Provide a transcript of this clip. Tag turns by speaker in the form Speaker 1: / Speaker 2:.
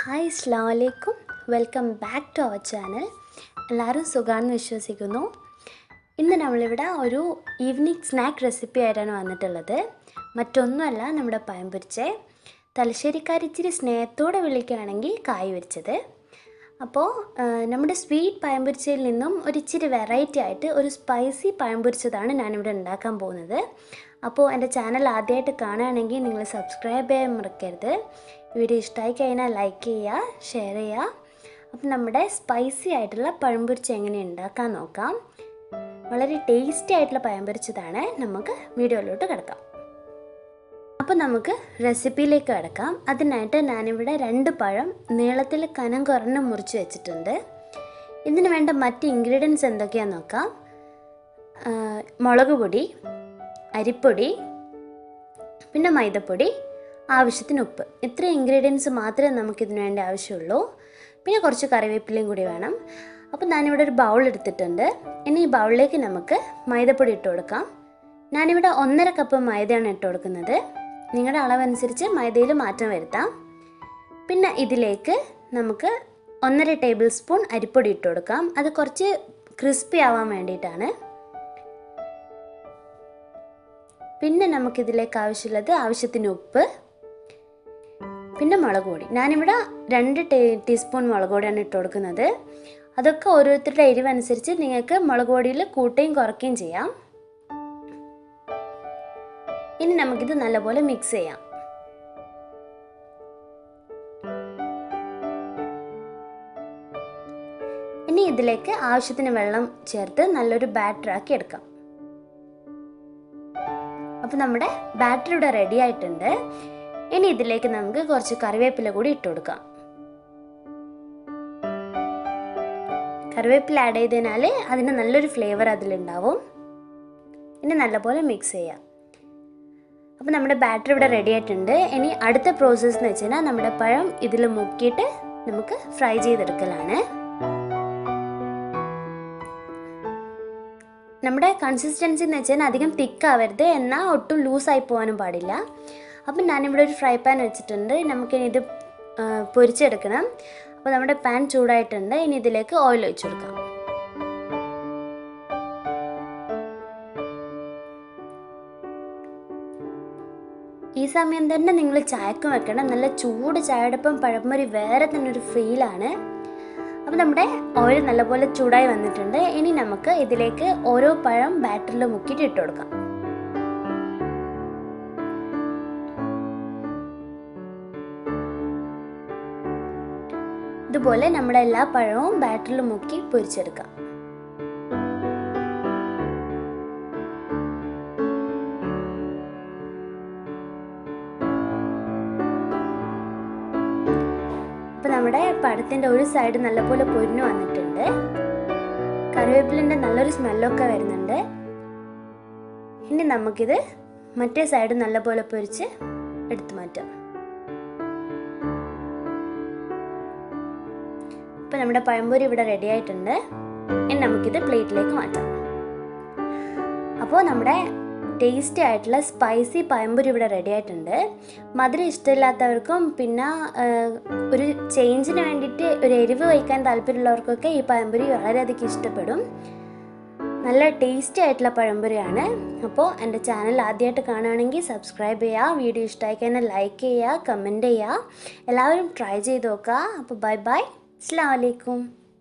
Speaker 1: Hi അസ്സലാമു അലൈക്കും. Welcome back to our channel. എല്ലാവരും സുഖമാണെന്ന് വിശ്വസിക്കുന്നു. ഇന്ന് നമ്മളിവിടെ ഒരു ഈവനിങ് സ്നാക്ക് റെസിപ്പി ആയിട്ടാണ് വന്നിട്ടുള്ളത്. മറ്റൊന്നുമല്ല, നമ്മുടെ പഴം പൊരിച്ചത്. തലശ്ശേരിക്കാർ ഇച്ചിരി സ്നേഹത്തോടെ വിളിക്കുകയാണെങ്കിൽ കായ് പൊരിച്ചത്. അപ്പോൾ നമ്മുടെ സ്വീറ്റ് പഴം പൊരിച്ചതിൽ നിന്നും ഒരിച്ചിരി വെറൈറ്റി ആയിട്ട് ഒരു സ്പൈസി പഴം പൊരിച്ചതാണ് ഞാനിവിടെ ഉണ്ടാക്കാൻ പോകുന്നത്. അപ്പോൾ എൻ്റെ ചാനൽ ആദ്യമായിട്ട് കാണുകയാണെങ്കിൽ നിങ്ങൾ സബ്സ്ക്രൈബ് ചെയ്യാൻ മറക്കരുത്. വീഡിയോ ഇഷ്ടമായി കഴിഞ്ഞാൽ ലൈക്ക് ചെയ്യുക, ഷെയർ ചെയ്യുക. അപ്പം നമ്മുടെ സ്പൈസി ആയിട്ടുള്ള പഴം പൊരിച്ച എങ്ങനെ ഉണ്ടാക്കാൻ നോക്കാം. വളരെ ടേസ്റ്റി ആയിട്ടുള്ള പഴം പൊരിച്ചതാണ്. നമുക്ക് വീഡിയോയിലോട്ട് കിടക്കാം. അപ്പോൾ നമുക്ക് റെസിപ്പിയിലേക്ക് കിടക്കാം. അതിനായിട്ട് ഞാനിവിടെ 2 പഴം നീളത്തിൽ കനം കുറഞ്ഞ് മുറിച്ച് വെച്ചിട്ടുണ്ട്. ഇതിന് വേണ്ട മറ്റ് ഇൻഗ്രീഡിയൻസ് എന്തൊക്കെയാണെന്ന് നോക്കാം. മുളക് പൊടി, അരിപ്പൊടി, പിന്നെ മൈദപ്പൊടി, ആവശ്യത്തിന് ഉപ്പ്. ഇത്ര ഇൻഗ്രീഡിയൻസ് മാത്രമേ നമുക്കിതിന് വേണ്ടി ആവശ്യമുള്ളൂ. പിന്നെ കുറച്ച് കറിവേപ്പിലയും കൂടി വേണം. അപ്പോൾ ഞാനിവിടെ ഒരു ബൗൾ എടുത്തിട്ടുണ്ട്. ഇനി ഈ ബൗളിലേക്ക് നമുക്ക് മൈദപ്പൊടി ഇട്ട് കൊടുക്കാം. ഞാനിവിടെ 1.5 കപ്പ് മൈദയാണ് ഇട്ട് കൊടുക്കുന്നത്. നിങ്ങളുടെ അളവനുസരിച്ച് മൈദയിൽ മാറ്റം വരുത്താം. പിന്നെ ഇതിലേക്ക് നമുക്ക് 1.5 ടേബിൾ സ്പൂൺ അരിപ്പൊടി ഇട്ട് കൊടുക്കാം. അത് കുറച്ച് ക്രിസ്പി ആവാൻ വേണ്ടിയിട്ടാണ്. പിന്നെ നമുക്കിതിലേക്ക് ആവശ്യത്തിന് ഉപ്പ്, പിന്നെ മുളക് പൊടി. ഞാനിവിടെ 2 ടീസ്പൂൺ മുളക് പൊടിയാണ് ഇട്ട് കൊടുക്കുന്നത്. അതൊക്കെ ഓരോരുത്തരുടെ എരിവനുസരിച്ച് നിങ്ങൾക്ക് മുളക് പൊടിയിൽ കൂട്ടുകയും കുറയ്ക്കുകയും ചെയ്യാം. ഇനി നമുക്കിത് നല്ലപോലെ മിക്സ് ചെയ്യാം. ഇനി ഇതിലേക്ക് ആവശ്യത്തിന് വെള്ളം ചേർത്ത് നല്ലൊരു ബാറ്ററാക്കി എടുക്കാം. അപ്പോൾ നമ്മുടെ ബാറ്റർ ഇവിടെ റെഡി ആയിട്ടുണ്ട്. ഇനി ഇതിലേക്ക് നമുക്ക് കുറച്ച് കറിവേപ്പില കൂടി ഇട്ട് കൊടുക്കാം. കറിവേപ്പില ആഡ് ചെയ്തതിനാൽ അതിന് നല്ലൊരു ഫ്ലേവർ അതിലുണ്ടാവും. ഇനി നല്ലപോലെ മിക്സ് ചെയ്യാം. അപ്പോൾ നമ്മുടെ ബാറ്റർ ഇവിടെ റെഡി ആയിട്ടുണ്ട്. ഇനി അടുത്ത പ്രോസസ്സ് എന്ന് വെച്ച് കഴിഞ്ഞാൽ നമ്മുടെ പഴം ഇതിൽ മുക്കിയിട്ട് നമുക്ക് ഫ്രൈ ചെയ്തെടുക്കലാണ്. നമ്മുടെ കൺസിസ്റ്റൻസി എന്ന് വെച്ചാൽ അധികം തിക്കാവരുത്, എന്നാൽ ഒട്ടും ലൂസായി പോകാനും പാടില്ല. അപ്പം ഞാനിവിടെ ഒരു ഫ്രൈ പാൻ വെച്ചിട്ടുണ്ട്. നമുക്കിനി ഇത് പൊരിച്ചെടുക്കണം. അപ്പോൾ നമ്മുടെ പാൻ ചൂടായിട്ടുണ്ട്. ഇനി ഇതിലേക്ക് ഓയിൽ ഒഴിച്ചു കൊടുക്കാം. ഈ സമയം തന്നെ നിങ്ങൾ ചായക്കും വെക്കണം. നല്ല ചൂട് ചായയോടൊപ്പം പഴംപൊരി വേറെ തന്നെ ഒരു ഫീലാണ്. അപ്പോൾ നമ്മുടെ ഓയിൽ നല്ലപോലെ ചൂടായി വന്നിട്ടുണ്ട്. ഇനി നമുക്ക് ഇതിലേക്ക് ഓരോ പഴം ബാറ്ററിൽ മുക്കിയിട്ട് ഇട്ട് കൊടുക്കാം. ഇതുപോലെ നമ്മുടെ എല്ലാ പഴവും ബാറ്ററിൽ മുക്കി പൊരിച്ചെടുക്കാം. അപ്പോൾ നമ്മുടെ പഴത്തിൻ്റെ ഒരു സൈഡ് നല്ലപോലെ പൊരിഞ്ഞു വന്നിട്ടുണ്ട്. കറിവേപ്പിലിൻ്റെ നല്ലൊരു സ്മെല്ലൊക്കെ വരുന്നുണ്ട്. ഇനി നമുക്കിത് മറ്റേ സൈഡ് നല്ലപോലെ പൊരിച്ച് എടുത്തു മാറ്റാം. ഇപ്പോൾ നമ്മുടെ പഴംപൊരി ഇവിടെ റെഡി ആയിട്ടുണ്ട്. ഇനി നമുക്കിത് പ്ലേറ്റിലേക്ക് മാറ്റാം. അപ്പോൾ നമ്മുടെ ടേസ്റ്റി ആയിട്ടുള്ള സ്പൈസി പഴംപൊരി ഇവിടെ റെഡി ആയിട്ടുണ്ട്. മധുരം ഇഷ്ടമില്ലാത്തവർക്കും പിന്നെ ഒരു ചേഞ്ചിന് വേണ്ടിയിട്ട് ഒരു എരിവ് കഴിക്കാൻ താല്പര്യമുള്ളവർക്കൊക്കെ ഈ പഴംപൊരി വളരെയധികം ഇഷ്ടപ്പെടും. നല്ല ടേസ്റ്റി ആയിട്ടുള്ള പഴംപൊരിയാണ്. അപ്പോൾ എൻ്റെ ചാനൽ ആദ്യമായിട്ട് കാണുകയാണെങ്കിൽ സബ്സ്ക്രൈബ് ചെയ്യുക. വീഡിയോ ഇഷ്ടമായി കഴിഞ്ഞാൽ ലൈക്ക് ചെയ്യുക, കമൻറ്റ് ചെയ്യുക. എല്ലാവരും ട്രൈ ചെയ്ത് നോക്കുക. അപ്പോൾ ബൈ ബൈ. അസ്സലാമു അലൈക്കും.